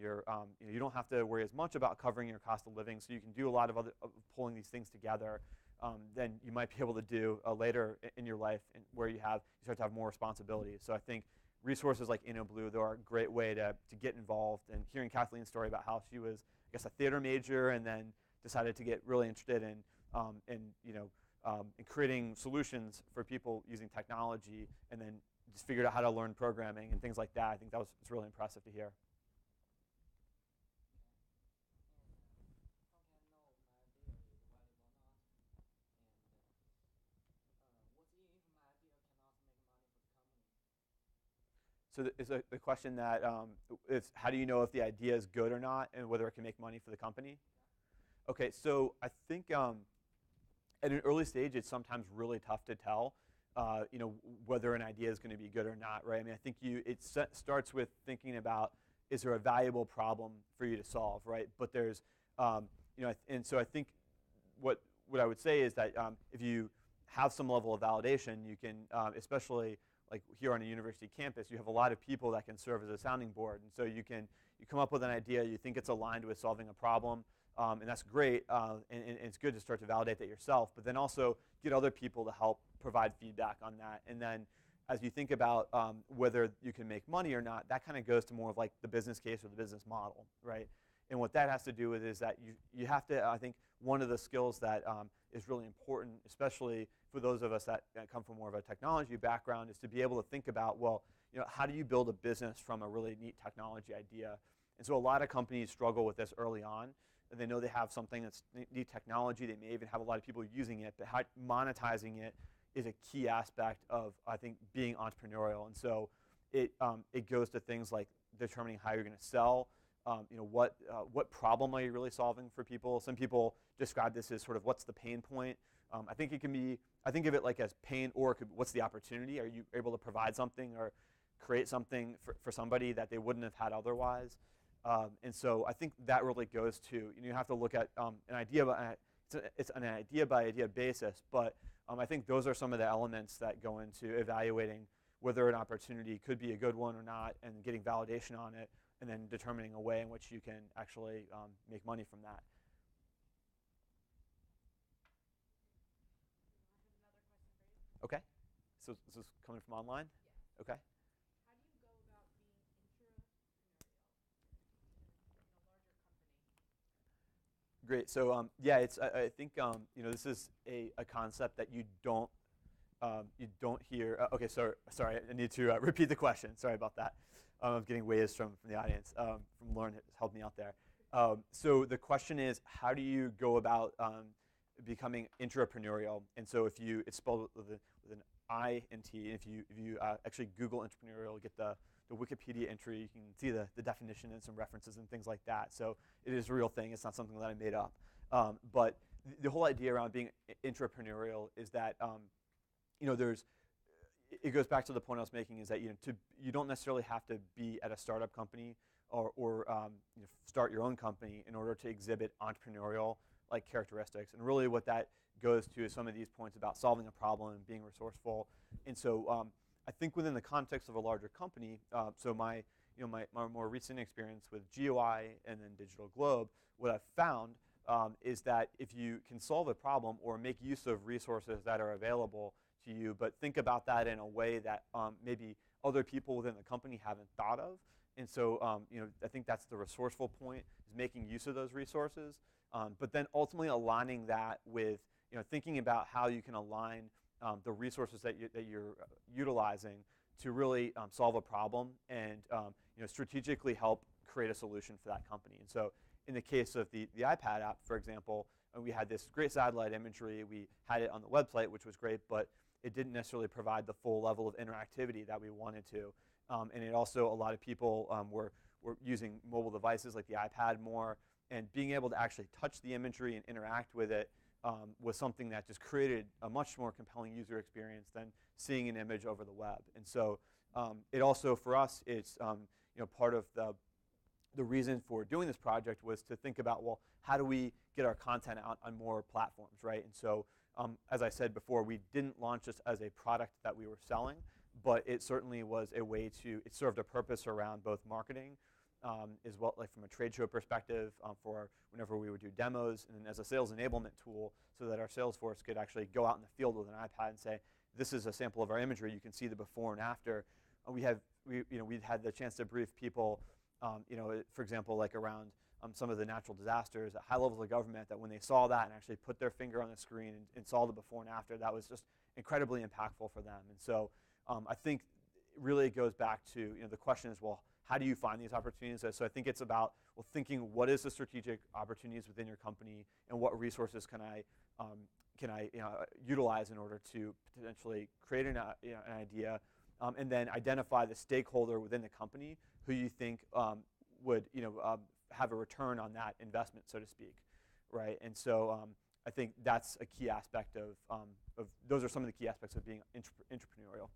you don't have to worry as much about covering your cost of living, so you can do a lot of pulling these things together than you might be able to do later in your life, where you start to have more responsibilities. So I think resources like InnoBlue, they're a great way to get involved. And hearing Kathleen's story about how she was, I guess, a theater major and then decided to get really interested in creating solutions for people using technology, and then just figured out how to learn programming and things like that. I think it's really impressive to hear. So is the question that is how do you know if the idea is good or not, and whether it can make money for the company? Okay, so I think at an early stage, it's sometimes really tough to tell, whether an idea is going to be good or not, right? I mean, I think it starts with thinking about, is there a valuable problem for you to solve, right? But there's, and so I think what I would say is that if you have some level of validation, you can, especially like here on a university campus, you have a lot of people that can serve as a sounding board. And so you come up with an idea, you think it's aligned with solving a problem, and that's great, and it's good to start to validate that yourself, but then also get other people to help provide feedback on that. And then as you think about whether you can make money or not, that kind of goes to more of like the business case or the business model, right? And what that has to do with is that you have to, I think one of the skills that is really important, especially for those of us that come from more of a technology background, is to be able to think about, well, how do you build a business from a really neat technology idea? And so a lot of companies struggle with this early on. And they know they have something that's neat technology. They may even have a lot of people using it, but monetizing it is a key aspect of, I think, being entrepreneurial. And so it goes to things like determining how you're going to sell. What problem are you really solving for people? Some people describe this as sort of what's the pain point. I think it can be, I think of it like as pain, or what's the opportunity? Are you able to provide something or create something for somebody that they wouldn't have had otherwise? And so I think that really goes to, you have to look at an idea, it's an idea by idea basis, but I think those are some of the elements that go into evaluating whether an opportunity could be a good one or not, and getting validation on it, and then determining a way in which you can actually make money from that. Okay, so this is coming from online? Yes. Okay. How do you go about being intrapreneurial in a larger company? Great. So yeah, I think this is a concept that you don't hear. Okay, so sorry, I need to repeat the question. Sorry about that. I'm getting waves from the audience. From Lauren has helped me out there. So the question is, how do you go about becoming intrapreneurial? And so it's spelled with an I and T. If you actually Google intrapreneurial, get the Wikipedia entry, you can see the definition and some references and things like that. So it is a real thing. It's not something that I made up. But the whole idea around being intrapreneurial is that it goes back to the point I was making, is that you don't necessarily have to be at a startup company or start your own company in order to exhibit entrepreneurial like characteristics. And really what that goes to is some of these points about solving a problem and being resourceful. And so I think within the context of a larger company, so my more recent experience with GOI and then DigitalGlobe, what I've found is that if you can solve a problem or make use of resources that are available to you, but think about that in a way that maybe other people within the company haven't thought of. And so I think that's the resourceful point, is making use of those resources, but then ultimately aligning that with thinking about how you can align the resources that you're utilizing to really solve a problem and strategically help create a solution for that company. And so in the case of the iPad app, for example, we had this great satellite imagery. We had it on the website, which was great, but it didn't necessarily provide the full level of interactivity that we wanted to. And it also, a lot of people were using mobile devices like the iPad more, and being able to actually touch the imagery and interact with it was something that just created a much more compelling user experience than seeing an image over the web. And so it also, for us, it's part of the reason for doing this project was to think about, well, how do we get our content out on more platforms, right? And so as I said before, we didn't launch this as a product that we were selling, but it certainly was a way it served a purpose around both marketing as well, like from a trade show perspective, for whenever we would do demos, and then as a sales enablement tool, so that our sales force could actually go out in the field with an iPad and say, "This is a sample of our imagery. You can see the before and after." We'd had the chance to brief people, for example, like around some of the natural disasters at high levels of government, that when they saw that and actually put their finger on the screen and saw the before and after, that was just incredibly impactful for them. And so I think really it goes back to, the question is, well, how do you find these opportunities? So I think it's about, well, thinking what is the strategic opportunities within your company, and what resources can I utilize in order to potentially create an idea, and then identify the stakeholder within the company who you think would have a return on that investment, so to speak, right? And so I think that's a key aspect of those are some of the key aspects of being entrepreneurial.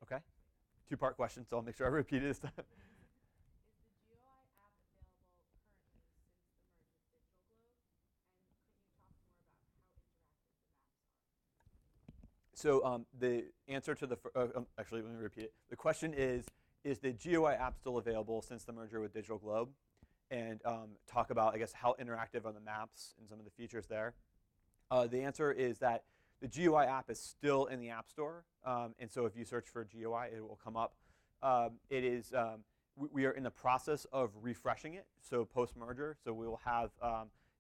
Okay. Two-part question, so I'll make sure I repeat it this time. Is the GeoEye app available currently since the merge with DigitalGlobe? And could you talk more about how interactive the maps are? So the answer to actually, let me repeat it. The question is the GeoEye app still available since the merger with DigitalGlobe? And talk about, I guess, how interactive are the maps and some of the features there. The answer is that the GeoEye app is still in the App Store, and so if you search for GeoEye, it will come up. We are in the process of refreshing it, so post-merger. So we will have,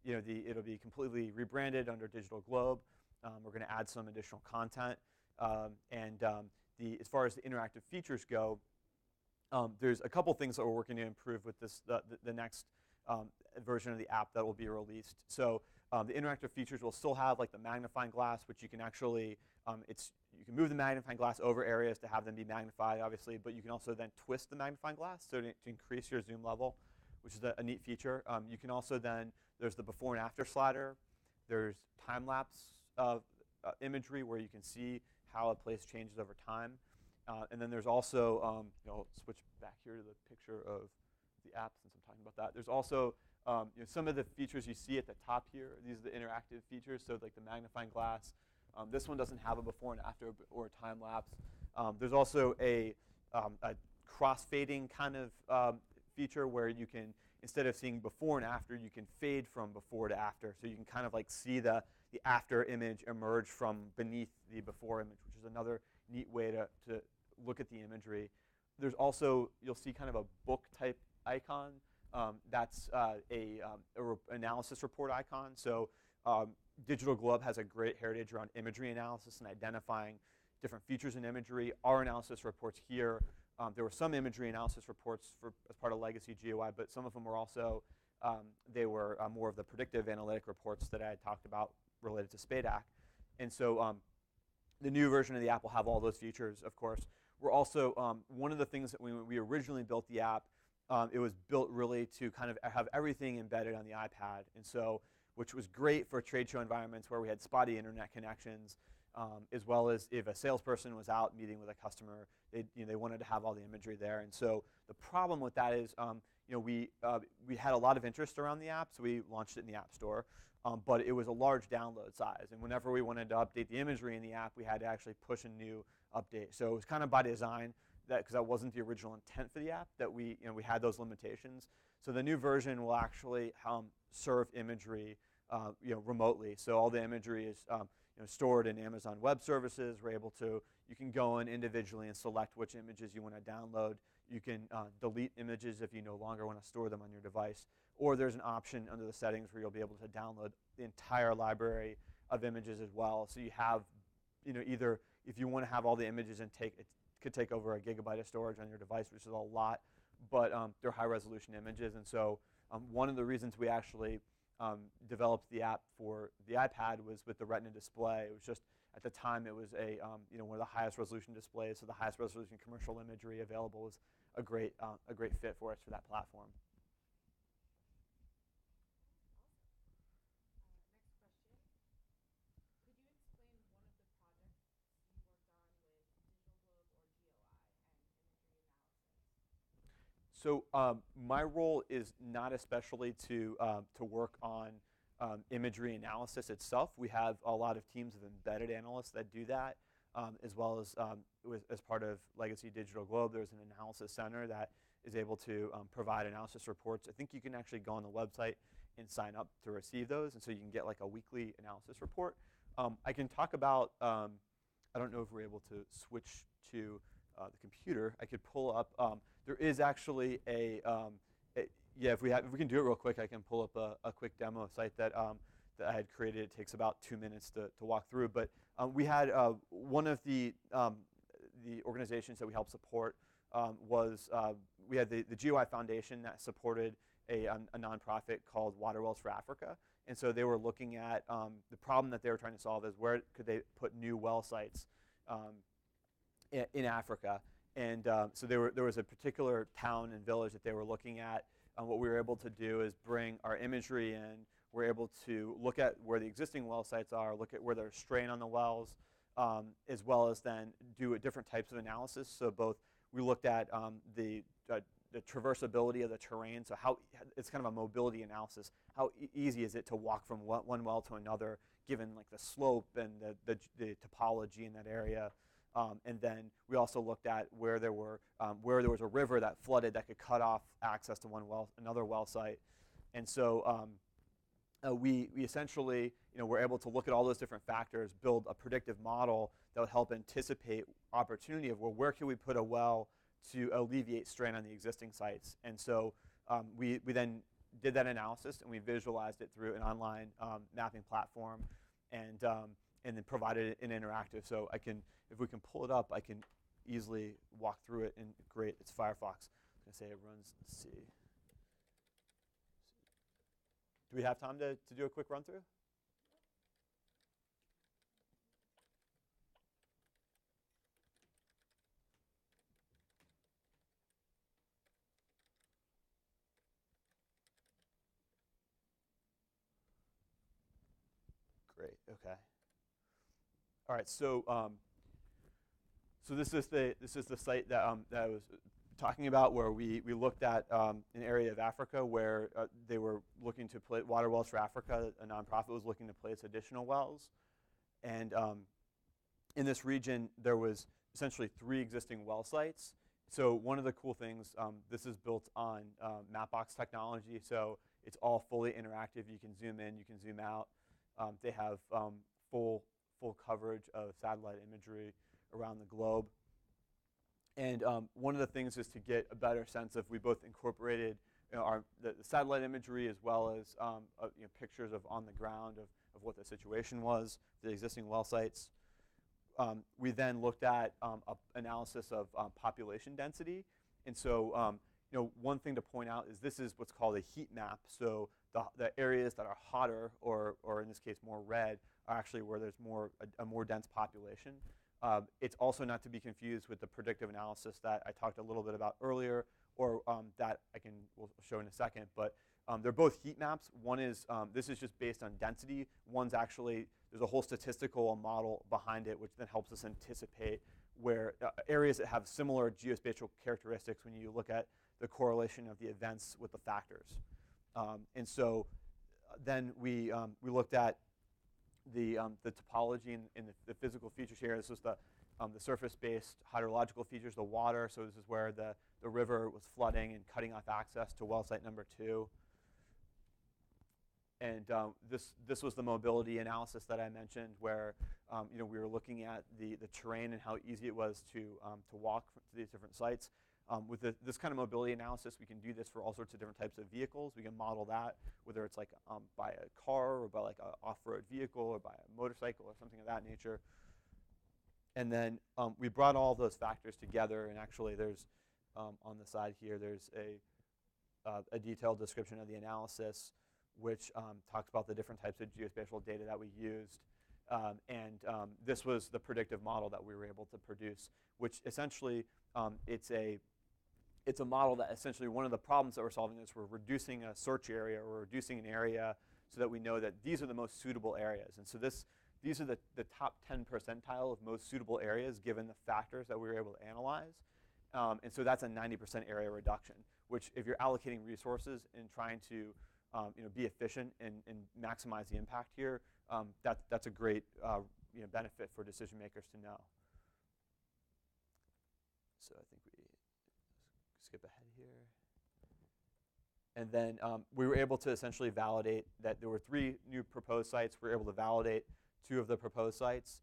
it'll be completely rebranded under DigitalGlobe. We're going to add some additional content, as far as the interactive features go, there's a couple things that we're working to improve with the next version of the app that will be released. So the interactive features will still have like the magnifying glass, which you can actually, you can move the magnifying glass over areas to have them be magnified, obviously, but you can also then twist the magnifying glass to increase your zoom level, which is a neat feature. You can also then, there's the before and after slider. There's time-lapse imagery where you can see how a place changes over time. And then there's also, I'll switch back here to the picture of the app since I'm talking about that. There's also some of the features you see at the top here. These are the interactive features, so like the magnifying glass. This one doesn't have a before and after or a time lapse. There's also a cross-fading kind of feature where you can, instead of seeing before and after, you can fade from before to after. So you can kind of like see the after image emerge from beneath the before image, which is another neat way to look at the imagery. There's also, you'll see kind of a book type icon. That's a analysis report icon. So DigitalGlobe has a great heritage around imagery analysis and identifying different features in imagery. Our analysis reports here, there were some imagery analysis reports as part of legacy GeoEye, but some of them were also, they were more of the predictive analytic reports that I had talked about related to SPADAC. And so the new version of the app will have all those features, of course. We're also, one of the things that when we originally built the app, it was built really to kind of have everything embedded on the iPad, and so, which was great for trade show environments where we had spotty internet connections, as well as if a salesperson was out meeting with a customer, they wanted to have all the imagery there. And so the problem with that is, we had a lot of interest around the app, so we launched it in the App Store, but it was a large download size, and whenever we wanted to update the imagery in the app, we had to actually push a new update. So it was kind of by design, because that wasn't the original intent for the app, that we had those limitations. So the new version will actually serve imagery remotely. So all the imagery is stored in Amazon Web Services. You can go in individually and select which images you want to download. You can delete images if you no longer want to store them on your device. Or there's an option under the settings where you'll be able to download the entire library of images as well. So you have, either if you want to have all the images and it could take over 1 gigabyte of storage on your device, which is a lot, but they're high resolution images. And so one of the reasons we actually developed the app for the iPad was with the Retina display. It was just, at the time, it was one of the highest resolution displays, so the highest resolution commercial imagery available was a great fit for us for that platform. So my role is not especially to work on imagery analysis itself. We have a lot of teams of embedded analysts that do that. as well as as part of Legacy DigitalGlobe, there's an analysis center that is able to provide analysis reports. I think you can actually go on the website and sign up to receive those, and so you can get like a weekly analysis report. I can talk about, I don't know if we're able to switch to the computer. I could pull up, there is actually yeah, if we can do it real quick, I can pull up a quick demo site that I had created. It takes about 2 minutes to walk through, but we had one of the organizations that we helped support was we had the GOI Foundation that supported a nonprofit called Water Wells for Africa, and so they were looking at the problem that they were trying to solve is where could they put new well sites in Africa, and so there was a particular town and village that they were looking at. What we were able to do is bring our imagery in. We're able to look at where the existing well sites are, look at where there's strain on the wells, as well as then do different types of analysis. So both we looked at the traversability of the terrain, so how it's kind of a mobility analysis. How easy is it to walk from one well to another, given like the slope and the topology in that area? And then we also looked at where there was a river that flooded that could cut off access to another well site. And so we essentially were able to look at all those different factors, build a predictive model that would help anticipate opportunity of where can we put a well to alleviate strain on the existing sites. And so we then did that analysis and we visualized it through an online mapping platform and then provided it in interactive. So if we can pull it up, I can easily walk through it. And great, it's Firefox. I'm going to say it runs, let's see. Do we have time to do a quick run through? Great, okay. All right, so this is the site that I was talking about, where we looked at an area of Africa where they were looking to place Water Wells for Africa. A nonprofit was looking to place additional wells, and in this region there was essentially 3 existing well sites. So one of the cool things, this is built on Mapbox technology, so it's all fully interactive. You can zoom in, you can zoom out. They have full coverage of satellite imagery around the globe. And one of the things is to get a better sense of, we both incorporated the satellite imagery as well as pictures of on the ground of what the situation was, the existing well sites. We then looked at analysis of population density. And so one thing to point out is this is what's called a heat map. So the areas that are hotter, or in this case more red, are actually where there's a more dense population. It's also not to be confused with the predictive analysis that I talked a little bit about earlier, or that we'll show in a second. But they're both heat maps. One is, this is just based on density. One's actually, there's a whole statistical model behind it, which then helps us anticipate where areas that have similar geospatial characteristics when you look at the correlation of the events with the factors. And so then we looked at the topology and the physical features here. This was the surface-based hydrological features, the water. So this is where the river was flooding and cutting off access to well site number 2. And this was the mobility analysis that I mentioned, where we were looking at the terrain and how easy it was to walk to these different sites. With this kind of mobility analysis, we can do this for all sorts of different types of vehicles. We can model that, whether it's like by a car or by like an off-road vehicle or by a motorcycle or something of that nature. And then we brought all those factors together, and actually there's, on the side here, there's a detailed description of the analysis, which talks about the different types of geospatial data that we used. And this was the predictive model that we were able to produce, which essentially it's a model that essentially, one of the problems that we're solving is we're reducing a search area, or reducing an area so that we know that these are the most suitable areas. And so these are the top 10 percentile of most suitable areas given the factors that we were able to analyze. And so that's a 90% area reduction, which if you're allocating resources and trying to be efficient and maximize the impact here, that's a great benefit for decision makers to know. So I think we skip ahead here. And then we were able to essentially validate that there were 3 new proposed sites. We were able to validate 2 of the proposed sites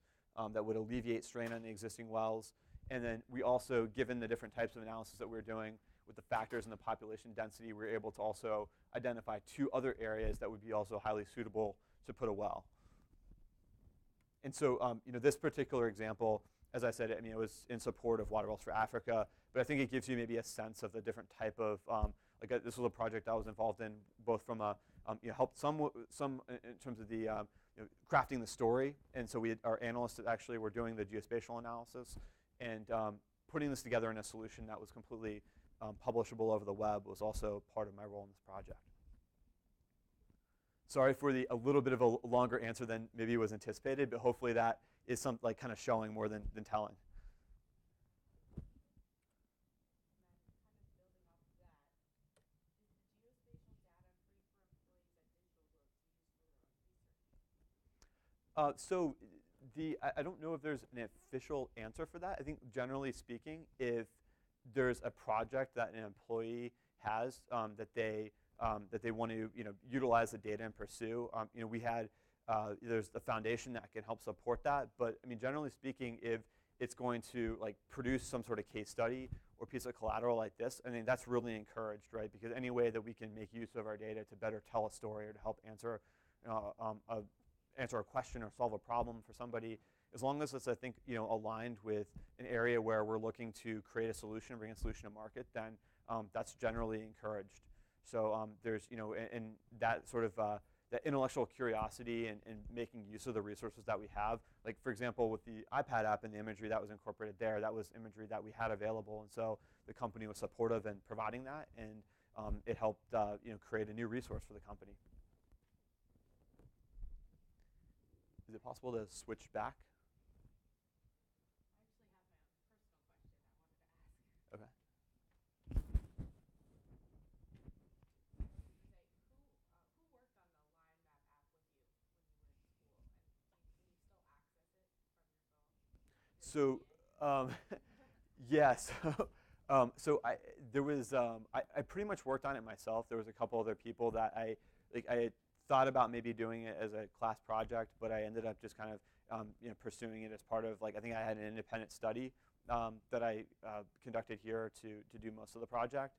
that would alleviate strain on the existing wells. And then we also, given the different types of analysis that we were doing with the factors and the population density, we were able to also identify 2 other areas that would be also highly suitable to put a well. And so this particular example, as I said, it was in support of Water Wells for Africa, but I think it gives you maybe a sense of the different type of, this was a project I was involved in, both from a, helped some in terms of the crafting the story. And so our analysts actually were doing the geospatial analysis, and putting this together in a solution that was completely publishable over the web was also part of my role in this project. Sorry for a little bit of a longer answer than maybe was anticipated, but hopefully that is some kind of showing more than telling. So I don't know if there's an official answer for that. I think generally speaking, if there's a project that an employee has that they want to utilize the data and pursue, we had there's the foundation that can help support that. But I mean, generally speaking, if it's going to produce some sort of case study or piece of collateral like this, I mean, that's really encouraged, right? Because any way that we can make use of our data to better tell a story or to help answer a question or solve a problem for somebody, as long as it's, I think, aligned with an area where we're looking to create a solution, bring a solution to market, then that's generally encouraged. So there's, and that sort of that intellectual curiosity and making use of the resources that we have. Like, for example, with the iPad app and the imagery that was incorporated there, that was imagery that we had available. And so the company was supportive in providing that, and it helped create a new resource for the company. Is it possible to switch back? I actually have my own personal question I wanted to ask. Okay. Who worked on the Line Map app with you when you were in school? And can you still access it from your phone? So, yes. So I pretty much worked on it myself. There was a couple other people that I had thought about maybe doing it as a class project, but I ended up just kind of pursuing it as part of, I think I had an independent study that I conducted here to do most of the project.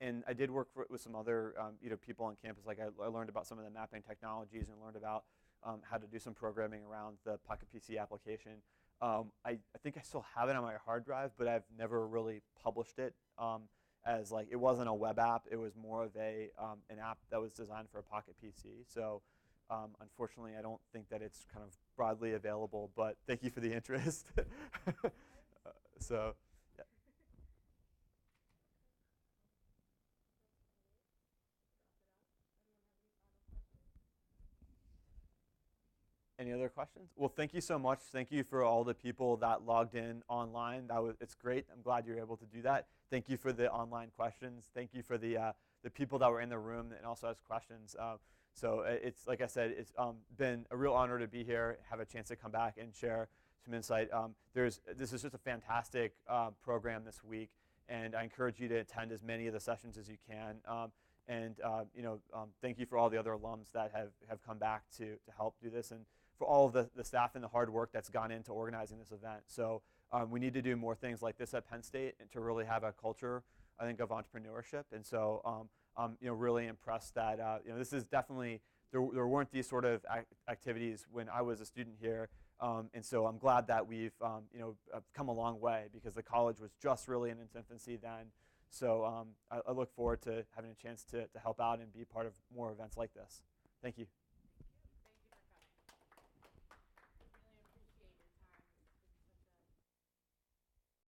And I did work with some other people on campus. I learned about some of the mapping technologies and learned about how to do some programming around the Pocket PC application. I think I still have it on my hard drive, but I've never really published it as it wasn't a web app. It was more of an app that was designed for a Pocket PC. So unfortunately, I don't think that it's kind of broadly available, but thank you for the interest. So. Yeah. Any other questions? Well, thank you so much. Thank you for all the people that logged in online. It's great. I'm glad you were able to do that. Thank you for the online questions. Thank you for the people that were in the room and also asked questions. So it's, like I said, it's been a real honor to be here, have a chance to come back and share some insight. This is just a fantastic program this week, and I encourage you to attend as many of the sessions as you can. Thank you for all the other alums that have come back to help do this, and for all of the staff and the hard work that's gone into organizing this event. So we need to do more things like this at Penn State and to really have a culture, I think, of entrepreneurship. And so I'm really impressed that this is definitely, there weren't these sort of activities when I was a student here. And so I'm glad that we've come a long way, because the college was just really in its infancy then. So I look forward to having a chance to help out and be part of more events like this. Thank you.